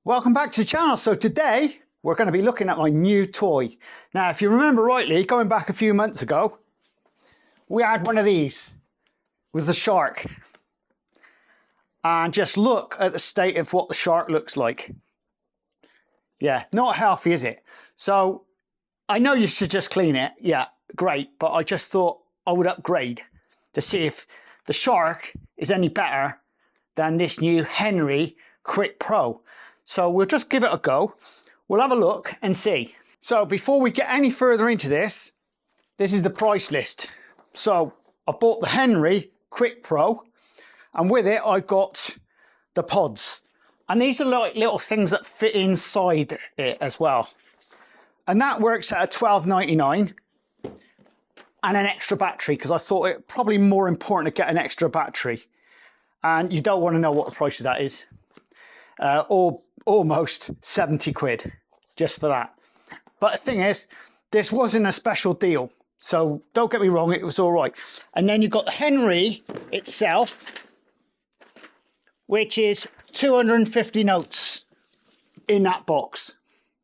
Welcome back to the channel. So today we're going to be looking at my new toy. Now, if you remember rightly, going back a few months ago, we had one of these with the shark. And just look at the state of what the shark looks like. Yeah, not healthy, is it? So I know you should just clean it. Yeah, great. But I just thought I would upgrade to see if the shark is any better than this new Henry Quick Pro. So we'll just give it a go. We'll have a look and see. So before we get any further into this, this is the price list. So I bought the Henry Quick Pro, and with it I got the pods. And these are like little things that fit inside it as well. And that works at $12.99 and an extra battery, because I thought it probably more important to get an extra battery. And you don't want to know what the price of that is. Or almost 70 quid just for that. But the thing is, this wasn't a special deal. So don't get me wrong, it was all right. And then you've got the Henry itself, which is 250 notes in that box.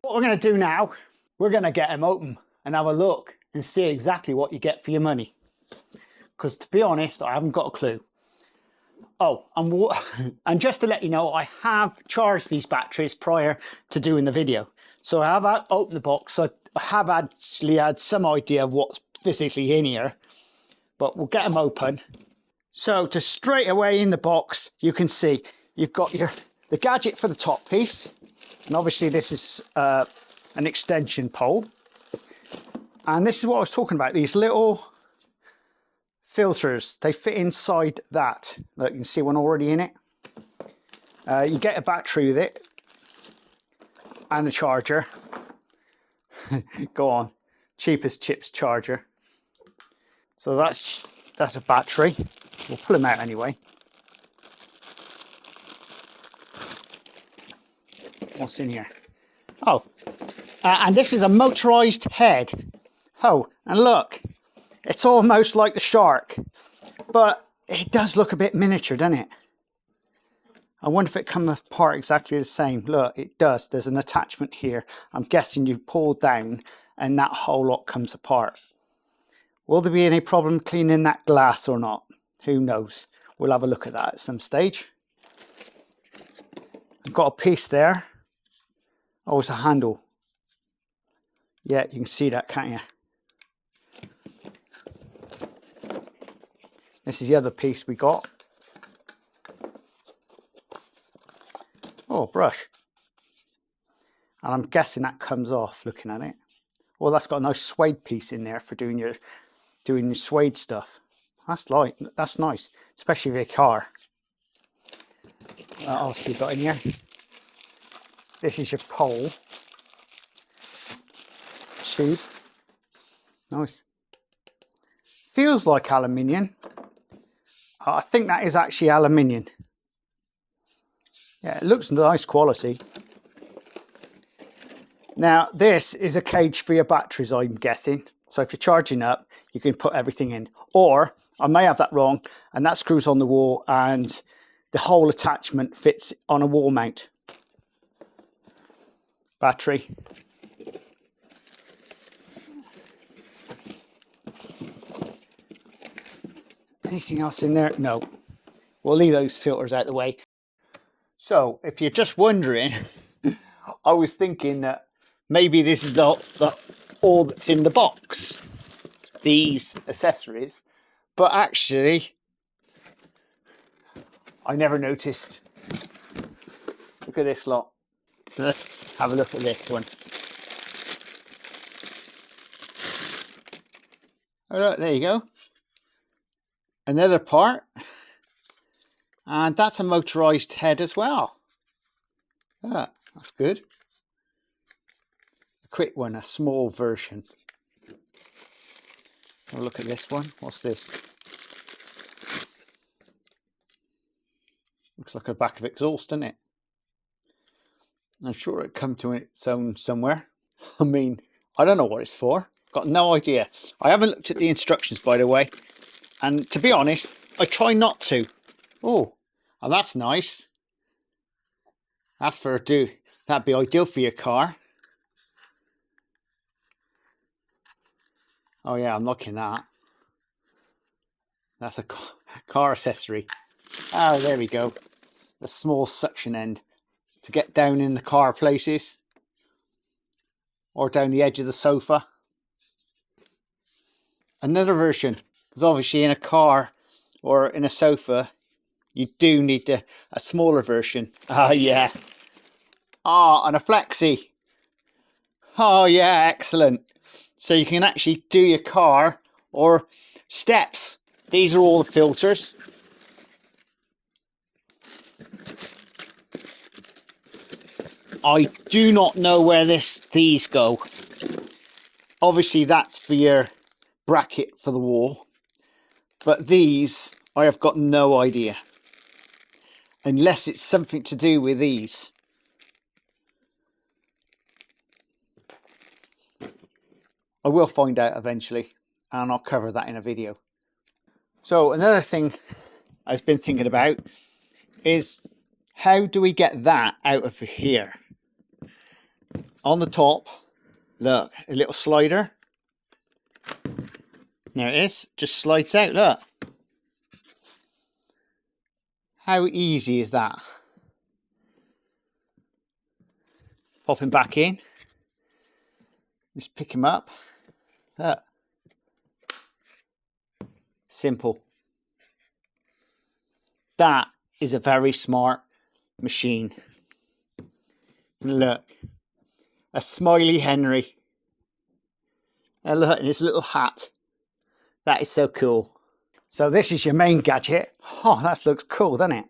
What we're going to do now, we're going to get them open and have a look and see exactly what you get for your money. Because to be honest, I haven't got a clue. Oh, and just to let you know, I have charged these batteries prior to doing the video. So I have opened the box. So I have actually had some idea of what's physically in here, but we'll get them open. So to straight away in the box, you can see you've got the gadget for the top piece. And obviously this is an extension pole. And this is what I was talking about, these little filters. They fit inside that. Look, you can see one already in it. You get a battery with it and a charger. Go on, cheapest chips charger. So that's a battery. We'll pull them out anyway. What's in here? Oh, and this is a motorized head. Oh, and look, it's almost like the shark, but it does look a bit miniature, doesn't it? I wonder if it comes apart exactly the same. Look, it does. There's an attachment here. I'm guessing you pull down and that whole lot comes apart. Will there be any problem cleaning that glass or not? Who knows? We'll have a look at that at some stage. I've got a piece there. Oh, it's a handle. Yeah, you can see that, can't you? This is the other piece we got. Oh, brush. And I'm guessing that comes off looking at it. Well, that's got a nice suede piece in there for doing your suede stuff. That's nice, especially with your car. What else have you got in here? This is your pole. Tube. Nice. Feels like aluminium. I think that is actually aluminium. Yeah, it looks nice quality. Now, this is a cage for your batteries, I'm guessing. So if you're charging up, you can put everything in. Or, I may have that wrong, and that screws on the wall and the whole attachment fits on a wall mount. Battery. Anything else in there? No. We'll leave those filters out of the way. So, if you're just wondering, I was thinking that maybe this is all that's in the box. These accessories. But actually, I never noticed. Look at this lot. So let's have a look at this one. Oh, look, there you go. Another part, and that's a motorized head as well. Yeah, that's good. A quick one, a small version. Have a look at this one. What's this? Looks like a back of exhaust, doesn't it? I'm sure it'd come to its own somewhere. I mean, I don't know what it's for. Got no idea. I haven't looked at the instructions, by the way. And to be honest, I try not to. Oh, that's nice. That's for That'd be ideal for your car. Oh yeah, I'm liking that. That's a car accessory. Oh, there we go. A small suction end to get down in the car places or down the edge of the sofa. Another version, because obviously in a car or in a sofa you do need a smaller version. Oh yeah. Ah, and a flexi. Oh yeah, excellent. So you can actually do your car or steps. These are all the filters. I do not know where these go. Obviously that's for your bracket for the wall, but these I have got no idea, unless it's something to do with these. I will find out eventually, and I'll cover that in a video. So another thing I've been thinking about is, how do we get that out of here? On the top, look, a little slider. There it is, just slides out, look. How easy is that? Pop him back in. Just pick him up. Look. Simple. That is a very smart machine. Look. A smiley Henry. And look at his little hat. That is so cool. So this is your main gadget. Oh, that looks cool, doesn't it?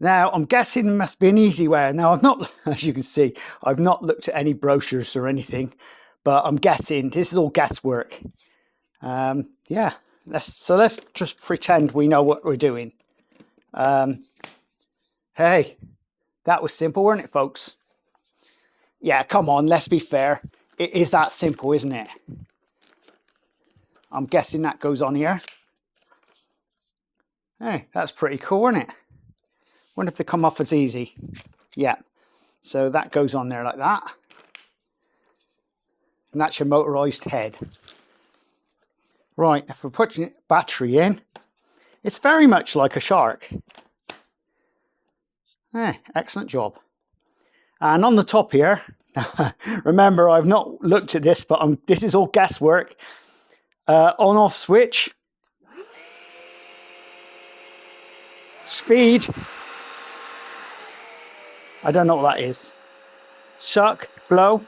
Now, I'm guessing it must be an easy way. Now, I've not, as you can see, I've not looked at any brochures or anything, but I'm guessing this is all guesswork. Yeah, let's just pretend we know what we're doing. Hey, that was simple, weren't it, folks? Yeah, come on, let's be fair. It is that simple, isn't it? I'm guessing that goes on here. Hey, that's pretty cool, isn't it? Wonder if they come off as easy. Yeah, so that goes on there like that. And that's your motorized head. Right, if we're putting battery in, it's very much like a shark. Excellent job. And on the top here, remember I've not looked at this, but this is all guesswork. On-off switch. Speed. I don't know what that is. Suck, blow.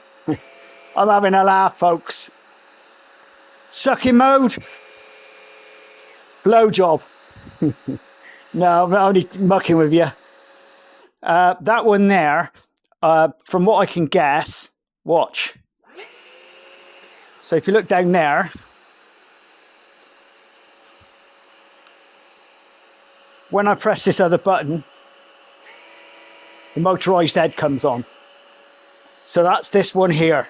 I'm having a laugh, folks. Sucking mode. Blow job. No, I'm only mucking with you. That one there, from what I can guess, watch. So if you look down there, when I press this other button, the motorized head comes on. So that's this one here.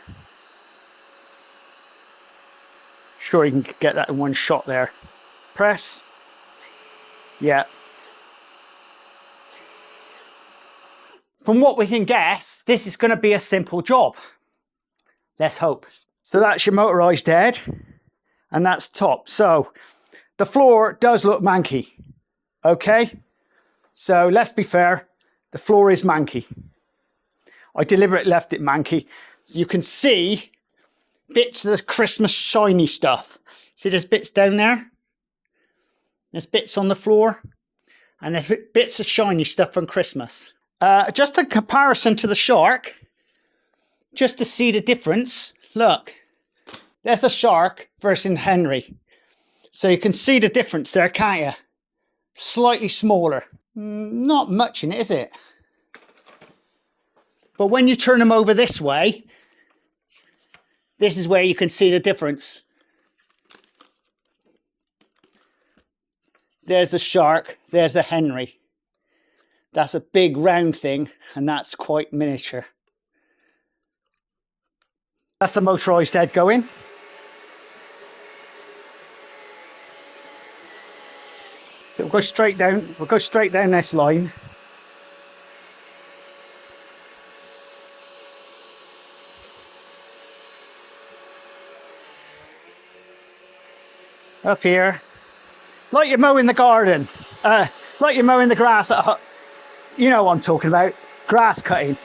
Sure you can get that in one shot there. Press. Yeah. From what we can guess, this is going to be a simple job. Let's hope. So that's your motorized head, and that's top. So the floor does look manky. Okay? So let's be fair, the floor is manky. I deliberately left it manky. So you can see bits of the Christmas shiny stuff. See there's bits down there? There's bits on the floor. And there's bits of shiny stuff from Christmas. Just a comparison to the shark. Just to see the difference. Look. There's the shark versus Henry. So you can see the difference there, can't you? Slightly smaller. Not much in it, is it? But when you turn them over this way, this is where you can see the difference. There's the shark, there's the Henry. That's a big round thing, and that's quite miniature. That's the motorized head going. We'll go straight down. We'll go straight down this line. up here. Like you're mowing the garden. Like you're mowing the grass at home. You know what I'm talking about. Grass cutting.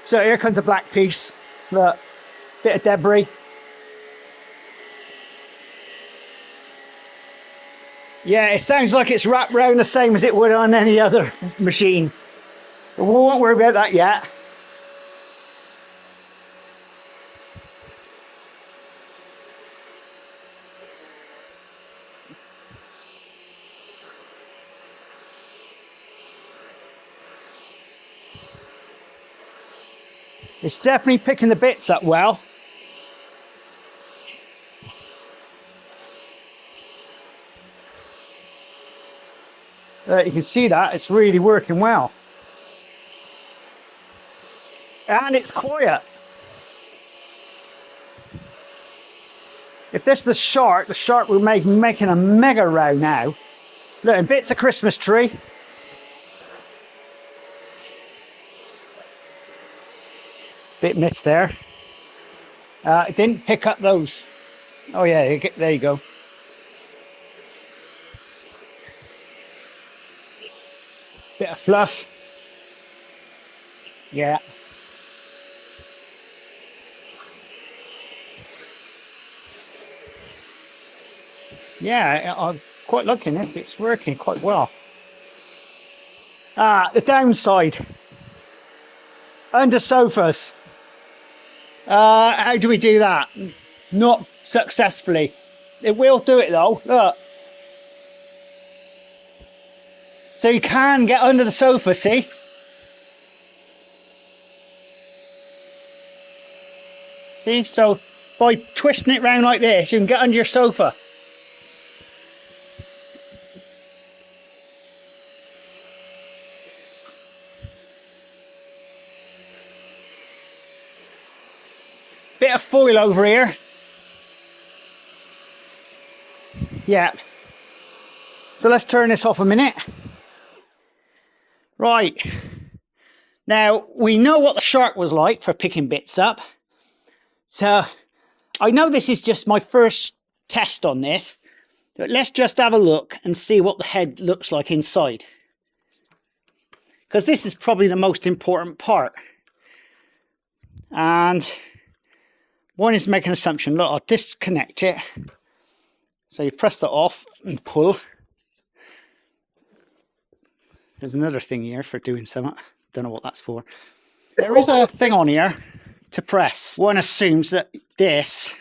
So here comes a black piece. Look, bit of debris. Yeah, it sounds like it's wrapped around the same as it would on any other machine. But we won't worry about that yet. It's definitely picking the bits up well. You can see that it's really working well. And it's quiet. If this is the shark will be making a mega row now. Look, and bits of Christmas tree. Bit missed there. It didn't pick up those. Oh yeah, there you go. Bit of fluff. Yeah. Yeah, I'm quite liking this. It's working quite well. The downside. Under sofas. How do we do that? Not successfully. It will do it though. Look. So you can get under the sofa, see? See, so by twisting it round like this, you can get under your sofa. Bit of foil over here. Yeah. So let's turn this off a minute. Right. Now, we know what the shark was like for picking bits up. So, I know this is just my first test on this. But let's just have a look and see what the head looks like inside. Because this is probably the most important part. And one is make an assumption. Look, I'll disconnect it. So you press that off and pull. There's another thing here for doing something. Don't know what that's for. There is a thing on here to press. One assumes that this...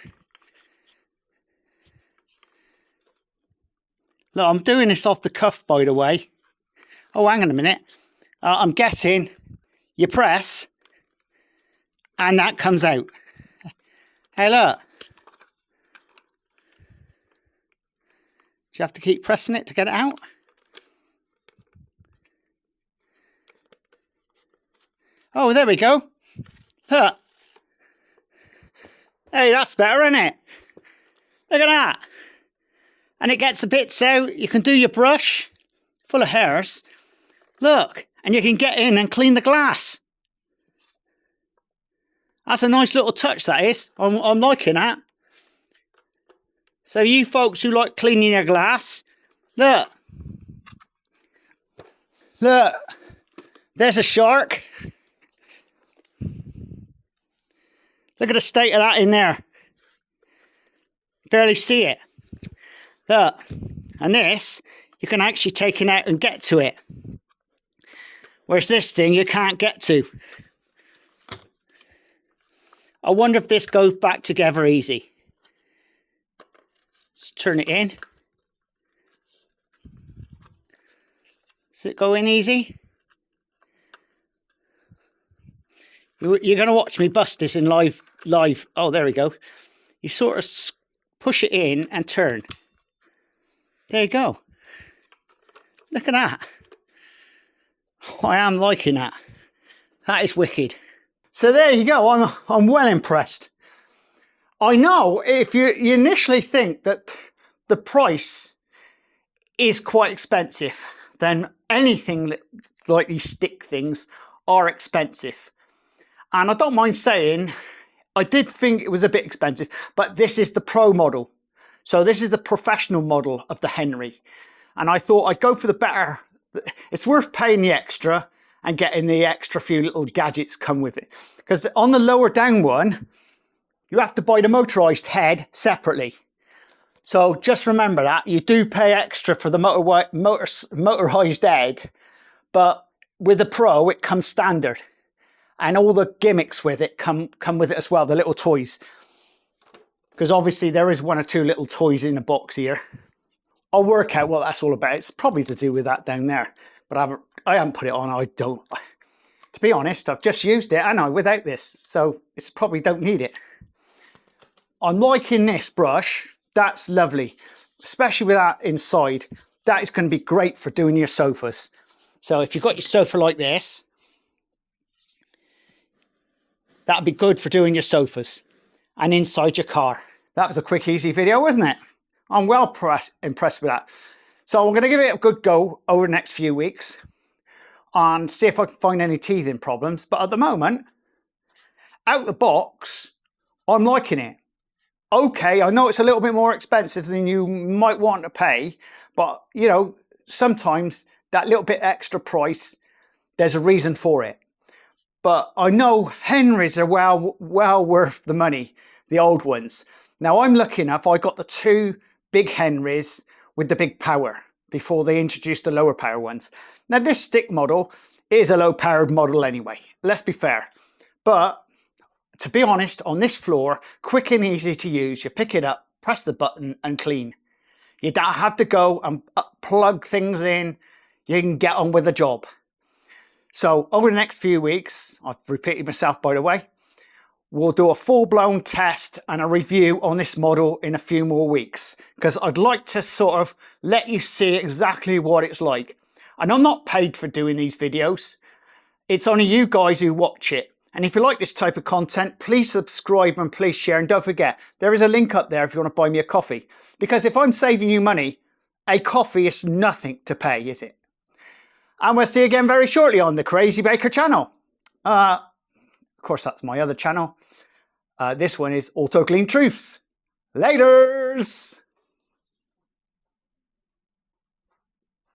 Look, I'm doing this off the cuff, by the way. Oh, hang on a minute. I'm guessing you press and that comes out. Hey, look. Do you have to keep pressing it to get it out? Oh, there we go. Look. Hey, that's better, isn't it? Look at that. And it gets the bits out. You can do your brush full of hairs. Look, and you can get in and clean the glass. That's a nice little touch, that is. I'm liking that. So you folks who like cleaning your glass, look. Look, there's a shark. Look at the state of that in there. Barely see it. Look, and this, you can actually take it out and get to it. Whereas this thing, you can't get to. I wonder if this goes back together easy. Let's turn it in. Does it go in easy? You're going to watch me bust this in live. Oh, there we go. You sort of push it in and turn. There you go. Look at that. I am liking that. That is wicked. So there you go. I'm well impressed. I know if you initially think that the price is quite expensive, then anything like these stick things are expensive. And I don't mind saying I did think it was a bit expensive, but this is the pro model. So this is the professional model of the Henry. And I thought I'd go for the better. It's worth paying the extra and getting the extra few little gadgets come with it. Because on the lower down one, you have to buy the motorized head separately. So just remember that. You do pay extra for the motorized head, but with the Pro, it comes standard. And all the gimmicks with it come with it as well, the little toys. Because obviously there is one or two little toys in the box here. I'll work out what that's all about. It's probably to do with that down there. But I haven't put it on. I don't. To be honest, I've just used it, and I without this. So it's probably don't need it. I'm liking this brush. That's lovely. Especially with that inside. That is going to be great for doing your sofas. So if you've got your sofa like this, that'd be good for doing your sofas and inside your car. That was a quick, easy video, wasn't it? I'm well impressed with that. So I'm going to give it a good go over the next few weeks and see if I can find any teething problems. But at the moment, out the box, I'm liking it. Okay, I know it's a little bit more expensive than you might want to pay, but you know, sometimes that little bit extra price, there's a reason for it. But I know Henrys are well worth the money, the old ones. Now I'm lucky enough, I got the two big Henrys with the big power before they introduced the lower power ones. Now this stick model is a low powered model anyway, let's be fair. But to be honest, on this floor, quick and easy to use. You pick it up, press the button and clean. You don't have to go and plug things in. You can get on with the job. So over the next few weeks, I've repeated myself by the way, we'll do a full-blown test and a review on this model in a few more weeks, because I'd like to sort of let you see exactly what it's like. And I'm not paid for doing these videos. It's only you guys who watch it. And if you like this type of content, please subscribe and please share. And don't forget, there is a link up there if you want to buy me a coffee. Because if I'm saving you money, a coffee is nothing to pay, is it? And we'll see you again very shortly on the Crazy Baker channel. Of course, that's my other channel. This one is Auto Clean Truths. Laters!